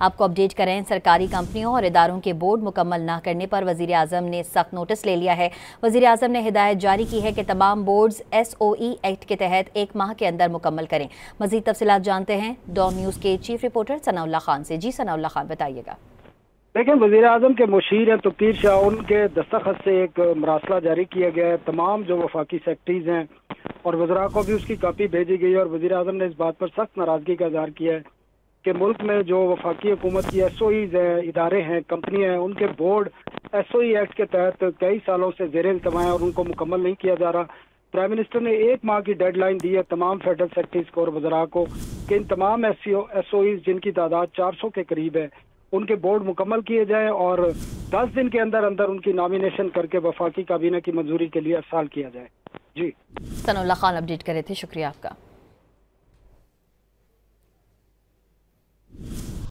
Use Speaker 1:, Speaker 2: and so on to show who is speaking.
Speaker 1: आपको अपडेट करें, सरकारी कंपनियों और इदारों के बोर्ड मुकम्मल न करने पर वज़ीर आज़म ने सख्त नोटिस ले लिया है। वज़ीर आज़म ने हिदायत जारी की है कि तमाम बोर्ड्स SOE एक्ट के तहत 1 माह के अंदर मुकम्मल करें। मज़ीद तफसीलात जानते हैं डॉन न्यूज़ के चीफ रिपोर्टर सनाउल्लाह खान से। जी सनाउल्लाह खान, बताइएगा।
Speaker 2: लेकिन वज़ीर आज़म के मुशीर हैं तुकीर शाह, उनके दस्तखत से एक मरासला जारी किया गया है। तमाम जो वफाकी सेक्रेटरीज हैं और वज़रा को भी उसकी कापी भेजी गई है और वज़ीर आज़म ने इस बात पर सख्त नाराजगी का इज़हार किया है कि मुल्क में जो वफाकी हुकूमत की SOEs हैं, इदारे हैं, कंपनियां हैं, उनके बोर्ड SOE एक्ट के तहत कई सालों से ज़ेर इल्तमा है और उनको मुकम्मल नहीं किया जा रहा। प्राइम मिनिस्टर ने 1 माह की डेडलाइन दी है तमाम फेडरल सेक्रेटरीज को और वज़रा को कि इन तमाम SOEs जिनकी तादाद 400 के करीब है, उनके बोर्ड मुकम्मल किए जाए और 10 दिन के अंदर अंदर उनकी नॉमिनेशन करके वफाकी काबीना की मंजूरी के लिए अरसाल किया जाए। जी
Speaker 1: सनाउल्लाह खान अपडेट कर रहे थे, शुक्रिया आपका।